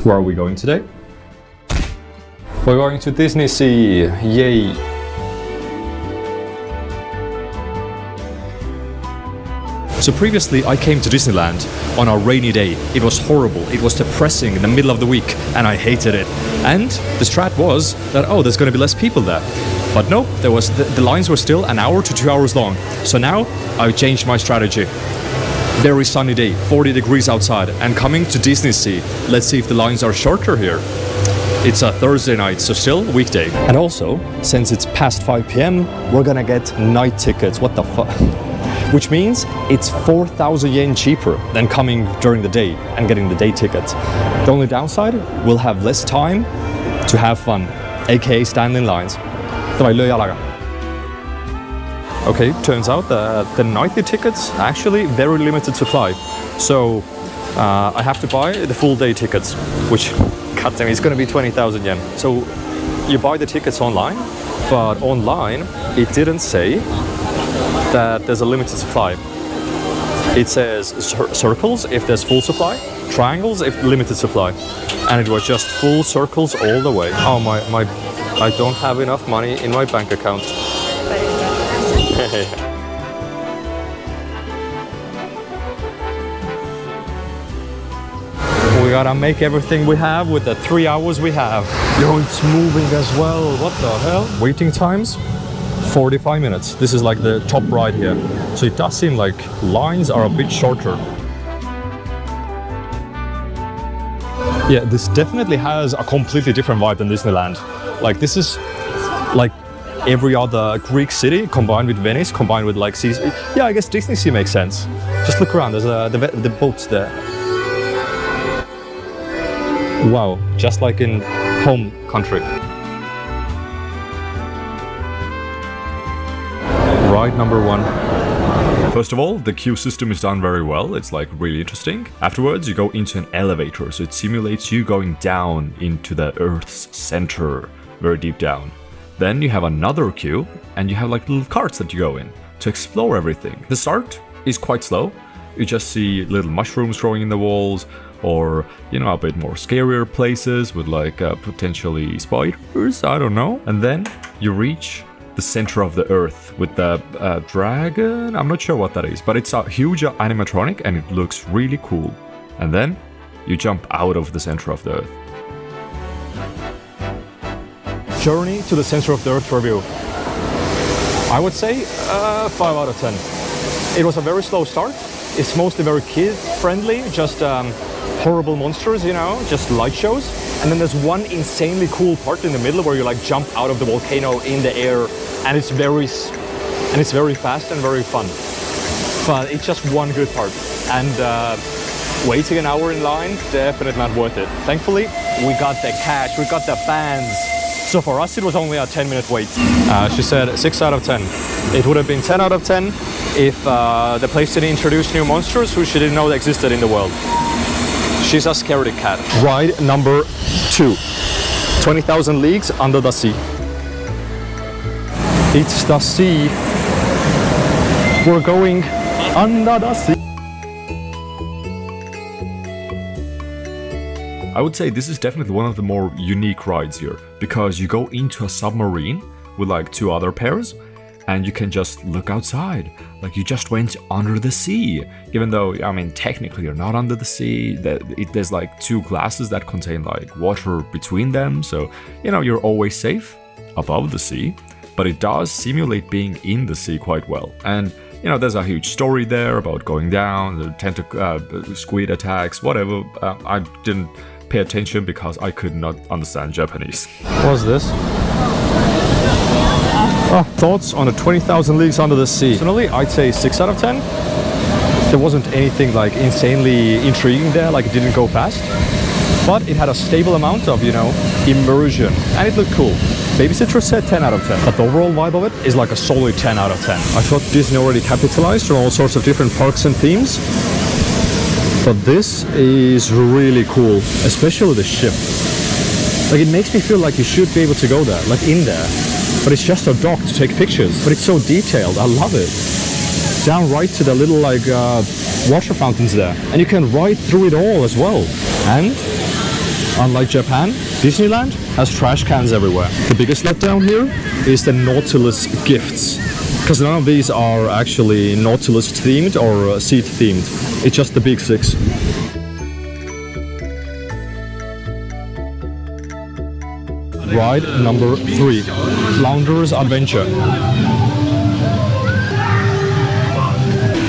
Where are we going today? We're going to DisneySea, yay! So previously I came to Disneyland on a rainy day. It was horrible, it was depressing in the middle of the week and I hated it. And the strat was that, oh, there's gonna be less people there. But no, there was the lines were still an hour to 2 hours long. So now I've changed my strategy. Very sunny day, 40 degrees outside, and coming to DisneySea. Let's see if the lines are shorter here. It's a Thursday night, so still weekday. And also, since it's past 5 p.m, we're gonna get night tickets. What the fuck? Which means it's 4,000 yen cheaper than coming during the day and getting the day tickets. The only downside, we'll have less time to have fun, aka stand in lines. Okay, turns out that the nightly tickets actually very limited supply. So I have to buy the full day tickets, which, goddamn, it's gonna be 20,000 yen. So you buy the tickets online, but online it didn't say that there's a limited supply. It says circles if there's full supply, triangles if limited supply, and it was just full circles all the way. Oh my, I don't have enough money in my bank account. We gotta make everything we have with the 3 hours we have. Yo, it's moving as well. What the hell? Waiting times? 45 minutes. This is like the top right here. So it does seem like lines are a bit shorter. Yeah, this definitely has a completely different vibe than Disneyland. Like this is like every other Greek city combined with Venice, combined with like seas. Yeah, I guess DisneySea makes sense. Just look around, there's the boats there. Wow, just like in home country. Ride number 1. First of all, the queue system is done very well. It's like really interesting. Afterwards, you go into an elevator, so it simulates you going down into the Earth's center, very deep down. Then you have another queue, and you have like little carts that you go in to explore everything. The start is quite slow. You just see little mushrooms growing in the walls, or, you know, a bit more scarier places with like potentially spiders, I don't know. And then you reach the center of the Earth with the dragon. I'm not sure what that is, but it's a huge animatronic and it looks really cool. And then you jump out of the center of the Earth. Journey to the center of the Earth review. I would say 5 out of 10. It was a very slow start. It's mostly very kid-friendly, just horrible monsters, you know, just light shows. And then there's one insanely cool part in the middle where you like jump out of the volcano in the air, and it's very fast and very fun. But it's just one good part. And waiting an hour in line, definitely not worth it. Thankfully, we got the cash, we got the fans. So for us, it was only a 10-minute wait. She said 6 out of 10. It would have been 10 out of 10 if the place didn't introduce new monsters who she didn't know they existed in the world. She's a scaredy cat. Ride number 2. 20,000 Leagues Under the Sea. It's the sea. We're going under the sea. I would say this is definitely one of the more unique rides here, because you go into a submarine with like 2 other pairs and you can just look outside, like you just went under the sea. Even though, I mean, technically you're not under the sea, there's like 2 glasses that contain like water between them, so, you know, you're always safe above the sea, but it does simulate being in the sea quite well. And, you know, there's a huge story there about going down, the squid attacks, whatever. I didn't pay attention because I could not understand Japanese. What's this? Thoughts on the 20,000 Leagues Under the Sea. Personally, I'd say 6 out of 10. There wasn't anything like insanely intriguing there, like it didn't go fast. But it had a stable amount of, you know, immersion, and it looked cool. Babysitter said 10 out of 10, but the overall vibe of it is like a solid 10 out of 10. I thought Disney already capitalized on all sorts of different parks and themes, but this is really cool, especially the ship. Like, it makes me feel like you should be able to go there, like in there. But it's just a dock to take pictures. But it's so detailed, I love it. Down right to the little like water fountains there. And you can ride through it all as well. And Unlike Japan, Disneyland has trash cans everywhere. The biggest letdown here is the Nautilus gifts, because none of these are actually Nautilus themed or seat themed. It's just the big six. Ride number 3, Flounder's Adventure.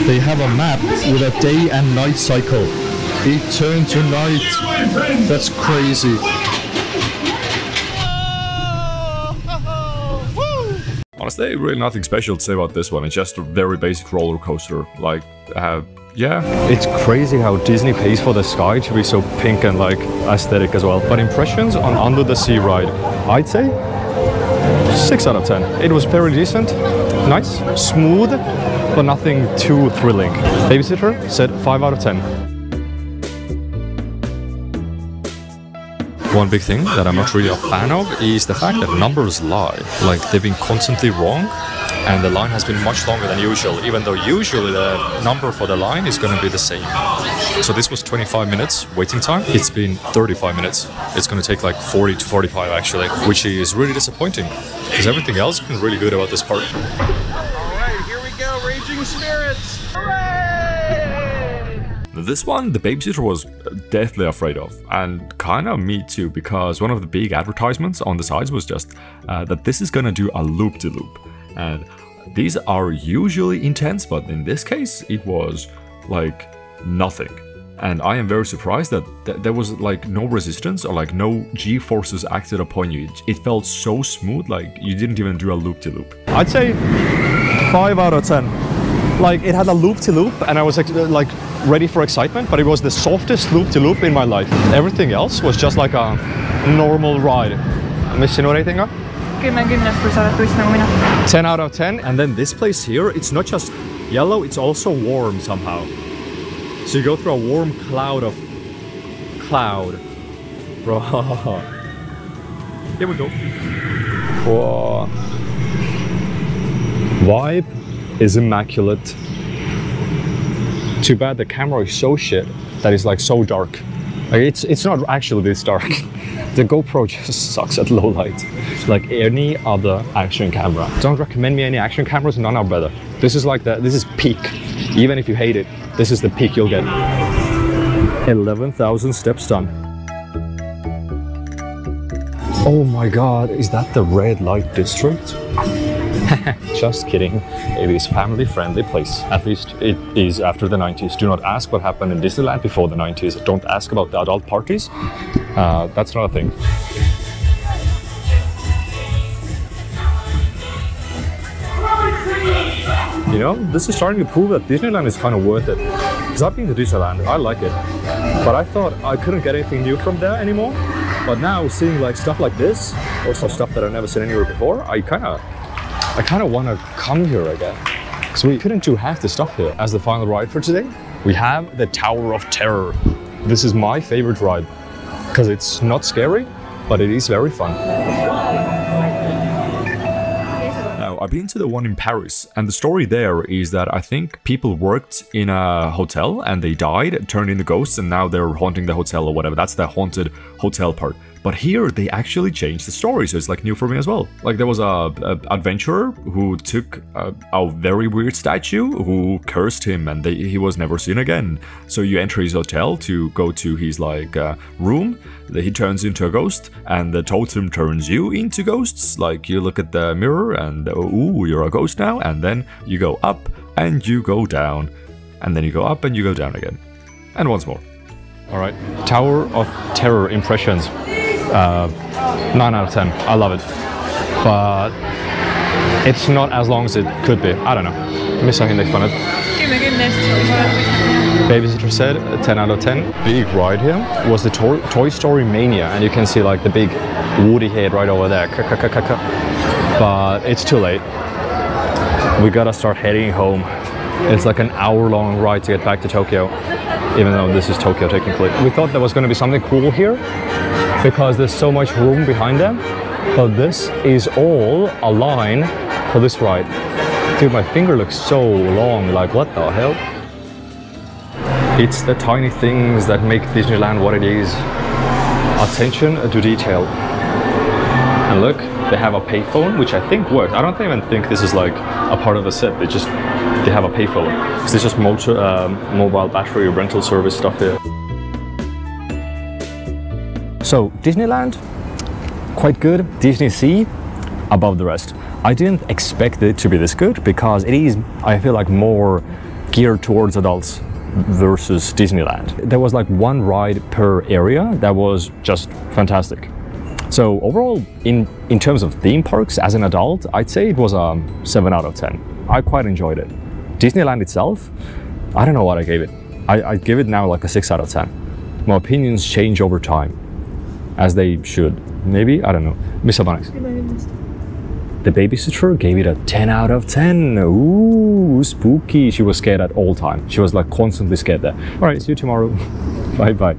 They have a map with a day and night cycle. It turned to night. That's crazy. Honestly, really nothing special to say about this one. It's just a very basic roller coaster. Like, yeah. It's crazy how Disney pays for the sky to be so pink and like aesthetic as well. But impressions on Under the Sea ride, I'd say 6 out of 10. It was very decent, nice, smooth, but nothing too thrilling. Babysitter said 5 out of 10. One big thing that I'm not really a fan of is the fact that numbers lie. Like, they've been constantly wrong, and the line has been much longer than usual, even though usually the number for the line is going to be the same. So this was 25 minutes waiting time. It's been 35 minutes. It's going to take like 40 to 45 actually, which is really disappointing, because everything else has been really good about this park. Alright, here we go, Raging Spirits! Hooray! This one, the babysitter was deathly afraid of, and kind of me too, because one of the big advertisements on the sides was just that this is gonna do a loop-de-loop. And these are usually intense, but in this case, it was like nothing. And I am very surprised that there was like no resistance or like no G-forces acted upon you. It felt so smooth, like you didn't even do a loop-de-loop. I'd say 5 out of 10. Like, it had a loop-to-loop, and I was like ready for excitement, but it was the softest loop-to-loop in my life. Everything else was just like a normal ride. Mis sinu reitinga? 10/10, kui sa oled tuist nagu mina. 10 out of 10. And then this place here, it's not just yellow, it's also warm somehow. So you go through a warm cloud of cloud. Bro. Here we go. Whoa. Vibe is immaculate. Too bad the camera is so shit that it's like so dark. Like, it's not actually this dark. The GoPro just sucks at low light, like any other action camera. Don't recommend me any action cameras, none are better. This is like this is peak. Even if you hate it, this is the peak you'll get. 11,000 steps done. Oh my god, is that the red light district? Just kidding. It is family-friendly place. At least it is after the 90s. Do not ask what happened in Disneyland before the 90s. Don't ask about the adult parties. That's not a thing. You know, this is starting to prove that Disneyland is kind of worth it. Because I've been to Disneyland, I like it. But I thought I couldn't get anything new from there anymore. But now seeing like stuff like this, also stuff that I've never seen anywhere before, I kind of want to come here again. Because we couldn't do half the stuff here. As the final ride for today, we have the Tower of Terror. This is my favorite ride. Because it's not scary, but it is very fun. Now, I've been to the one in Paris, and the story there is that I think people worked in a hotel and they died, turned into ghosts, and now they're haunting the hotel or whatever. That's the haunted hotel part. But here they actually changed the story, so it's like new for me as well. Like, there was a adventurer who took a very weird statue who cursed him, and he was never seen again. So you enter his hotel to go to his like room. He turns into a ghost, and the totem turns you into ghosts. Like, you look at the mirror and ooh, you're a ghost now, and then you go up and you go down, and then you go up and you go down again, and once more. All right, Tower of Terror impressions. 9 out of 10. I love it, but it's not as long as it could be. I don't know. Mis on next one. 10/10. Babysitter said 10 out of 10. Big ride here was the Toy Story Mania, and you can see like the big Woody head right over there. But it's too late. We gotta start heading home. It's like an hour-long ride to get back to Tokyo, even though this is Tokyo technically. We thought there was going to be something cool here because there's so much room behind them, but this is all a line for this ride. Dude, my finger looks so long, like what the hell? It's the tiny things that make Disneyland what it is. Attention to detail. And look, they have a payphone, which I think works. I don't even think this is like a part of the set. They have a payphone. Is this just mobile battery rental service stuff here? So Disneyland, quite good. DisneySea, above the rest. I didn't expect it to be this good because it is, I feel like, more geared towards adults versus Disneyland. There was like one ride per area that was just fantastic. So overall, in terms of theme parks as an adult, I'd say it was a 7 out of 10. I quite enjoyed it. Disneyland itself, I don't know what I gave it. I'd give it now like a 6 out of 10. My opinions change over time, as they should. Maybe, I don't know. Miss Abanex. The babysitter gave it a 10 out of 10. Ooh, spooky. She was scared at all time. She was like constantly scared there. All right, see you tomorrow. Bye bye.